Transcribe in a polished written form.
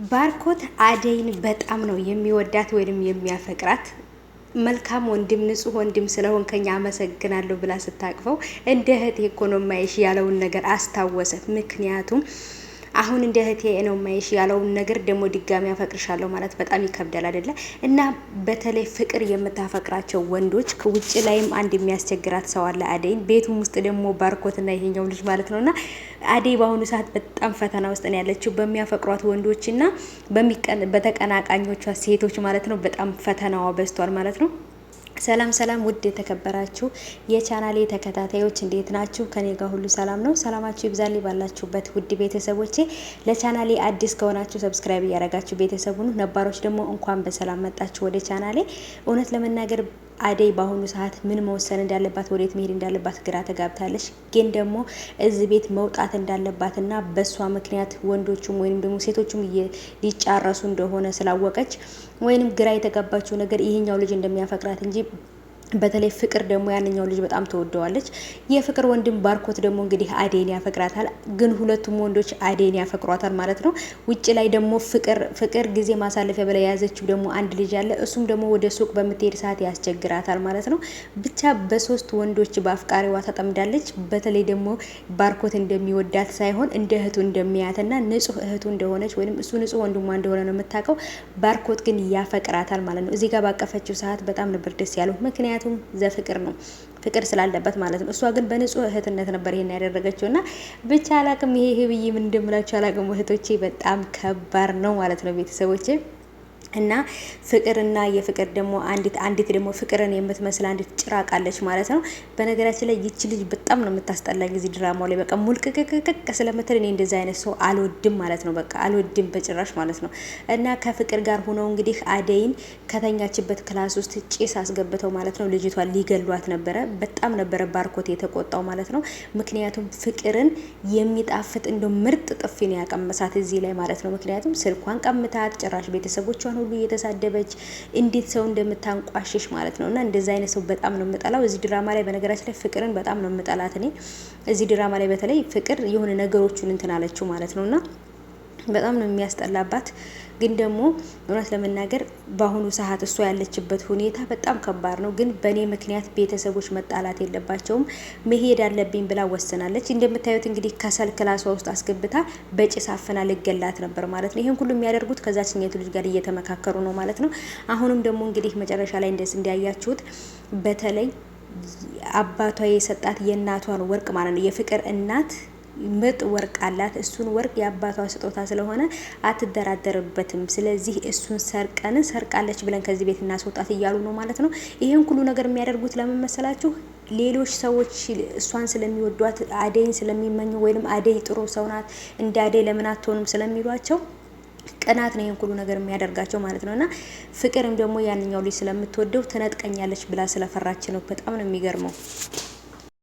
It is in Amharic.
ባርኮት አደይን በጣም ነው የሚወዳት ወይንም የሚያፈቅራት። መልካም ወንድም ንጹህ ወንድም ስለሆንከኝ አመሰግናለሁ ብላ ስታቅፈው እንደ እህቴ እኮ ነው የማይሽ ያለውን ነገር አስታወሰ። ምክንያቱም አሁን እንደ እህቴ ነው የማይሽ ያለውን ነገር ደግሞ ድጋሚ አፈቅርሻለሁ ማለት በጣም ይከብዳል አይደለ? እና በተለይ ፍቅር የምታፈቅራቸው ወንዶች ከውጭ ላይም አንድ የሚያስቸግራት ሰው አለ አደይን፣ ቤቱም ውስጥ ደግሞ ባርኮትና ይሄኛው ልጅ ማለት ነውና አደይ በአሁኑ ሰዓት በጣም ፈተና ውስጥ ነው ያለችው። በሚያፈቅሯት ወንዶችና በተቀናቃኞቿ ሴቶች ማለት ነው። በጣም ፈተናዋ በዝቷል ማለት ነው። ሰላም ሰላም፣ ውድ የተከበራችሁ የቻናሌ ተከታታዮች እንዴት ናችሁ? ከኔ ጋር ሁሉ ሰላም ነው። ሰላማችሁ ይብዛልኝ ባላችሁበት ውድ ቤተሰቦቼ። ለቻናሌ አዲስ ከሆናችሁ ሰብስክራይብ እያደረጋችሁ ቤተሰቡን፣ ነባሮች ደግሞ እንኳን በሰላም መጣችሁ ወደ ቻናሌ። እውነት ለመናገር አደይ በአሁኑ ሰዓት ምን መወሰን እንዳለባት ወዴት መሄድ እንዳለባት ግራ ተጋብታለች። ግን ደግሞ እዚህ ቤት መውጣት እንዳለባትና በሷ ምክንያት ወንዶቹም ወይንም ደግሞ ሴቶቹም ሊጫረሱ እንደሆነ ስላወቀች ወይንም ግራ የተጋባችው ነገር ይሄኛው ልጅ እንደሚያፈቅራት እንጂ በተለይ ፍቅር ደግሞ ያንኛው ልጅ በጣም ተወደዋለች። የፍቅር ወንድም ባርኮት ደግሞ እንግዲህ አደይን ያፈቅራታል። ግን ሁለቱም ወንዶች አደይን ያፈቅሯታል ማለት ነው። ውጭ ላይ ደግሞ ፍቅር ጊዜ ማሳለፊያ በላይ የያዘችው ደግሞ አንድ ልጅ አለ። እሱም ደግሞ ወደ ሱቅ በምትሄድ ሰዓት ያስቸግራታል ማለት ነው። ብቻ በሶስት ወንዶች በአፍቃሪዋ ተጠምዳለች። በተለይ ደግሞ ባርኮት እንደሚወዳት ሳይሆን እንደ እህቱ እንደሚያትና ንጹህ እህቱ እንደሆነች ወይም እሱ ንጹህ ወንድሟ እንደሆነ ነው የምታውቀው። ባርኮት ግን ያፈቅራታል ማለት ነው። እዚህ ጋር ባቀፈችው ሰዓት በጣም ነበር ደስ ያለው። ምክንያቱም ዘፍቅር ነው፣ ፍቅር ስላለበት ማለት ነው። እሷ ግን በንጹህ እህትነት ነበር ይሄን ያደረገችው እና ብቻ አላቅም። ይሄ ብዬ ምን እንደምላችሁ አላቅም እህቶቼ። በጣም ከባድ ነው ማለት ነው ቤተሰቦቼ። እና ፍቅርና የፍቅር ደግሞ አንዲት ደግሞ ፍቅርን የምትመስል አንዲት ጭራቃለች ማለት ነው። በነገራችን ላይ ይቺ ልጅ በጣም ነው የምታስጠላኝ እዚህ ድራማው ላይ። በቃ ሙልቅቅቅቅ ስለምትል እኔ እንደዛ አይነት ሰው አልወድም ማለት ነው። በቃ አልወድም በጭራሽ ማለት ነው። እና ከፍቅር ጋር ሆነው እንግዲህ አደይን ከተኛችበት ክላስ ውስጥ ጭስ አስገብተው ማለት ነው ልጅቷን ሊገሏት ነበረ። በጣም ነበረ ባርኮት የተቆጣው ማለት ነው። ምክንያቱም ፍቅርን የሚጣፍጥ እንደ ምርጥ ጥፊ ነው ያቀመሳት እዚህ ላይ ማለት ነው። ምክንያቱም ስልኳን ቀምታት ጭራሽ ቤተሰቦቿን ሁሉ እየተሳደበች እንዴት ሰው እንደምታንቋሽሽ ማለት ነው። እና እንደዛ አይነት ሰው በጣም ነው የምጠላው እዚህ ድራማ ላይ። በነገራችን ላይ ፍቅርን በጣም ነው የምጠላት እኔ እዚህ ድራማ ላይ። በተለይ ፍቅር የሆነ ነገሮቹን እንትን አለችው ማለት ነውና በጣም ነው የሚያስጠላባት። ግን ደግሞ እውነት ለመናገር በአሁኑ ሰዓት እሷ ያለችበት ሁኔታ በጣም ከባድ ነው። ግን በእኔ ምክንያት ቤተሰቦች መጣላት የለባቸውም መሄድ አለብኝ ብላ ወስናለች። እንደምታዩት እንግዲህ ከሰል ክላሷ ውስጥ አስገብታ በጭስ አፍና ልገላት ነበር ማለት ነው። ይሄን ሁሉ የሚያደርጉት ከዛችኛቱ ልጅ ጋር እየተመካከሩ ነው ማለት ነው። አሁንም ደግሞ እንግዲህ መጨረሻ ላይ እንዳያችሁት በተለይ አባቷ የሰጣት የእናቷን ወርቅ ማለት ነው። የፍቅር እናት ምርጥ ወርቅ አላት። እሱን ወርቅ የአባቷ ስጦታ ስለሆነ አትደራደርበትም። ስለዚህ እሱን ሰርቃለች ብለን ከዚህ ቤት እናስወጣት እያሉ ነው ማለት ነው። ይሄን ሁሉ ነገር የሚያደርጉት ለምን መሰላችሁ? ሌሎች ሰዎች እሷን ስለሚወዷት አደይን ስለሚመኙ ወይንም አደይ ጥሩ ሰው ናት እንደ አደይ ለምን አትሆንም ስለሚሏቸው ቅናት ነው ይሄን ሁሉ ነገር የሚያደርጋቸው ማለት ነውና ፍቅርም ደግሞ ያንኛው ልጅ ስለምትወደው ትነጥቀኛለች ብላ ስለፈራች ነው። በጣም ነው የሚገርመው።